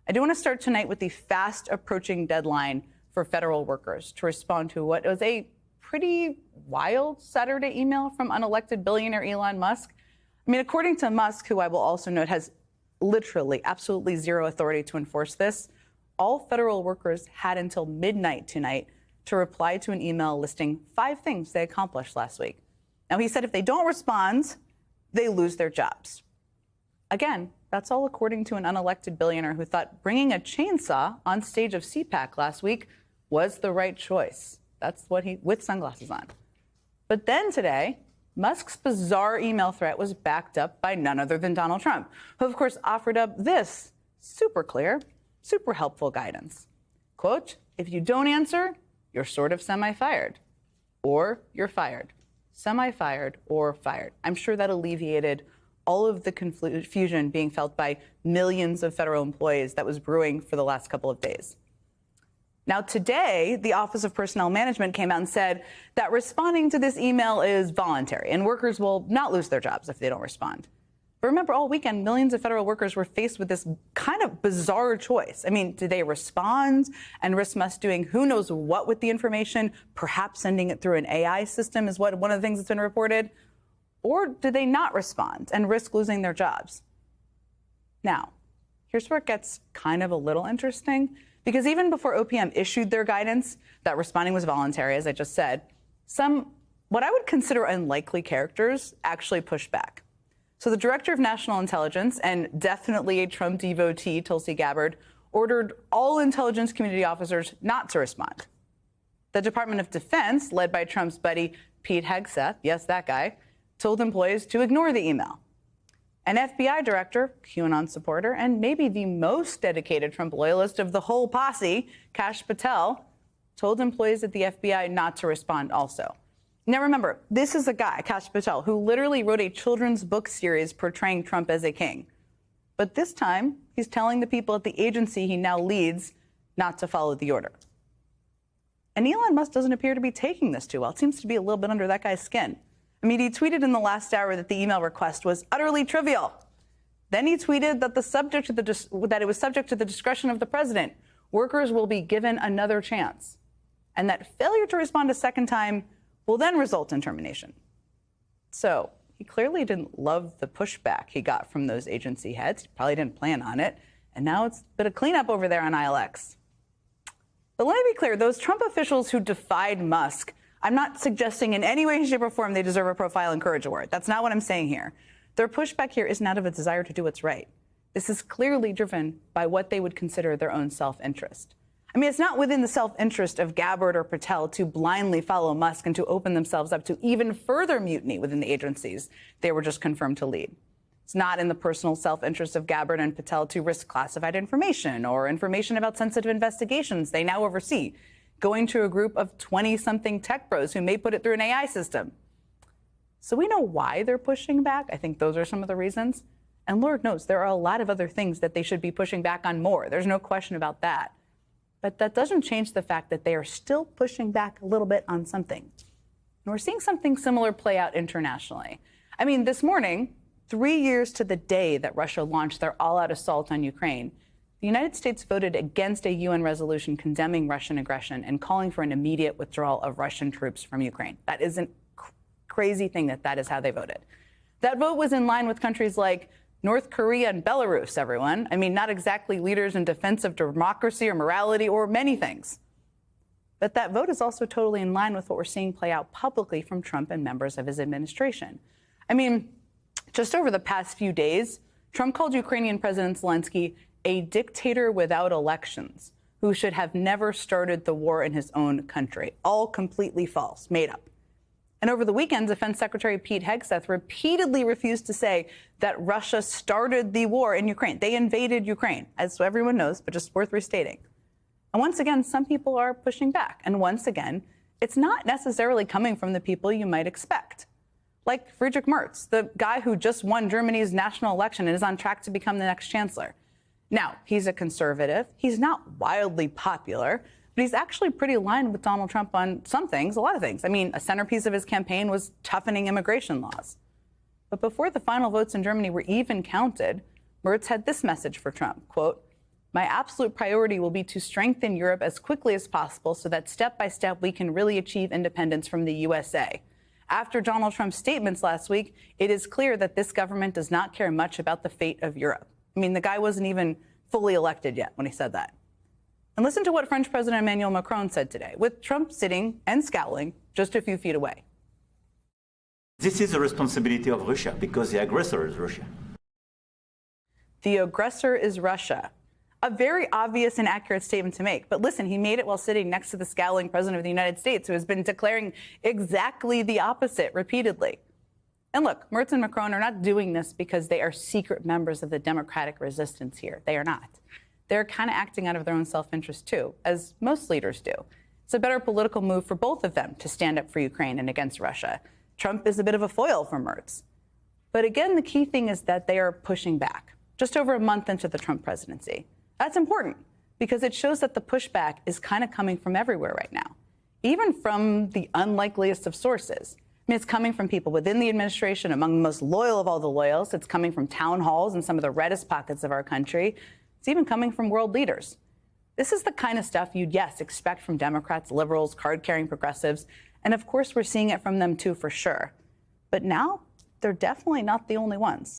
I do want to start tonight with the fast approaching deadline for federal workers to respond to what was a pretty wild Saturday email from unelected billionaire Elon Musk. I mean, according to Musk, who I will also note has literally absolutely zero authority to enforce this, all federal workers had until midnight tonight to reply to an email listing 5 things they accomplished last week. Now, he said if they don't respond, they lose their jobs. Again, that's all according to an unelected billionaire who thought bringing a chainsaw on stage of CPAC last week was the right choice. That's what with sunglasses on. But then today, Musk's bizarre email threat was backed up by none other than Donald Trump, who, of course, offered up this super clear, super helpful guidance. Quote, if you don't answer, you're sort of semi-fired, or you're fired. Semi-fired or fired. I'm sure that alleviated all of the confusion being felt by millions of federal employees that was brewing for the last couple of days. Now, today, the Office of Personnel Management came out and said that responding to this email is voluntary and workers will not lose their jobs if they don't respond. But remember, all weekend, millions of federal workers were faced with this kind of bizarre choice. I mean, do they respond and risk Musk doing who knows what with the information, perhaps sending it through an AI system is one of the things that's been reported? Or do they not respond and risk losing their jobs? Now, here's where it gets kind of a little interesting, because even before OPM issued their guidance that responding was voluntary, as I just said, some what I would consider unlikely characters actually pushed back. So the Director of National Intelligence, and definitely a Trump devotee, Tulsi Gabbard, ordered all intelligence community officers not to respond. The Department of Defense, led by Trump's buddy Pete Hegseth, yes, that guy, told employees to ignore the email. An FBI director, QAnon supporter, and maybe the most dedicated Trump loyalist of the whole posse, Kash Patel, told employees at the FBI not to respond also. Now remember, this is a guy, Kash Patel, who literally wrote a children's book series portraying Trump as a king. But this time, he's telling the people at the agency he now leads not to follow the order. And Elon Musk doesn't appear to be taking this too well. It seems to be a little bit under that guy's skin. I mean, he tweeted in the last hour that the email request was utterly trivial. Then he tweeted that that it was subject to the discretion of the president. Workers will be given another chance. And that failure to respond a second time will then result in termination. So he clearly didn't love the pushback he got from those agency heads. He probably didn't plan on it. And now it's a bit of cleanup over there on ILX. But let me be clear, those Trump officials who defied Musk, I'm not suggesting in any way, shape, or form they deserve a Profile and Courage Award. That's not what I'm saying here. Their pushback here is not of a desire to do what's right. This is clearly driven by what they would consider their own self-interest. I mean, it's not within the self-interest of Gabbard or Patel to blindly follow Musk and to open themselves up to even further mutiny within the agencies they were just confirmed to lead. It's not in the personal self-interest of Gabbard and Patel to risk classified information or information about sensitive investigations they now oversee, going to a group of 20-something tech bros who may put it through an AI system. So we know why they're pushing back. I think those are some of the reasons. And Lord knows there are a lot of other things that they should be pushing back on more. There's no question about that. But that doesn't change the fact that they are still pushing back a little bit on something. And we're seeing something similar play out internationally. I mean, this morning, 3 years to the day that Russia launched their all-out assault on Ukraine, the United States voted against a UN resolution condemning Russian aggression and calling for an immediate withdrawal of Russian troops from Ukraine. That is a crazy thing that is how they voted. That vote was in line with countries like North Korea and Belarus, everyone. I mean, not exactly leaders in defense of democracy or morality or many things. But that vote is also totally in line with what we're seeing play out publicly from Trump and members of his administration. I mean, just over the past few days, Trump called Ukrainian President Zelensky a dictator without elections, who should have never started the war in his own country. All completely false, made up. And over the weekend, Defense Secretary Pete Hegseth repeatedly refused to say that Russia started the war in Ukraine. They invaded Ukraine, as everyone knows, but just worth restating. And once again, some people are pushing back. And once again, it's not necessarily coming from the people you might expect. Like Friedrich Merz, the guy who just won Germany's national election and is on track to become the next chancellor. Now, he's a conservative. He's not wildly popular, but he's actually pretty aligned with Donald Trump on some things, a lot of things. I mean, a centerpiece of his campaign was toughening immigration laws. But before the final votes in Germany were even counted, Merz had this message for Trump, quote, My absolute priority will be to strengthen Europe as quickly as possible so that step by step we can really achieve independence from the USA. After Donald Trump's statements last week, it is clear that this government does not care much about the fate of Europe. I mean, the guy wasn't even fully elected yet when he said that. And listen to what French President Emmanuel Macron said today, with Trump sitting and scowling just a few feet away. This is the responsibility of Russia because the aggressor is Russia. The aggressor is Russia. A very obvious and accurate statement to make. But listen, he made it while sitting next to the scowling president of the United States, who has been declaring exactly the opposite repeatedly. And look, Merz and Macron are not doing this because they are secret members of the democratic resistance here. They are not. They're kind of acting out of their own self-interest, too, as most leaders do. It's a better political move for both of them to stand up for Ukraine and against Russia. Trump is a bit of a foil for Merz. But again, the key thing is that they are pushing back, just over a month into the Trump presidency. That's important because it shows that the pushback is kind of coming from everywhere right now, even from the unlikeliest of sources. I mean, it's coming from people within the administration, among the most loyal of all the loyals. It's coming from town halls in some of the reddest pockets of our country. It's even coming from world leaders. This is the kind of stuff you'd, yes, expect from Democrats, liberals, card-carrying progressives. And of course, we're seeing it from them, too, for sure. But now, they're definitely not the only ones.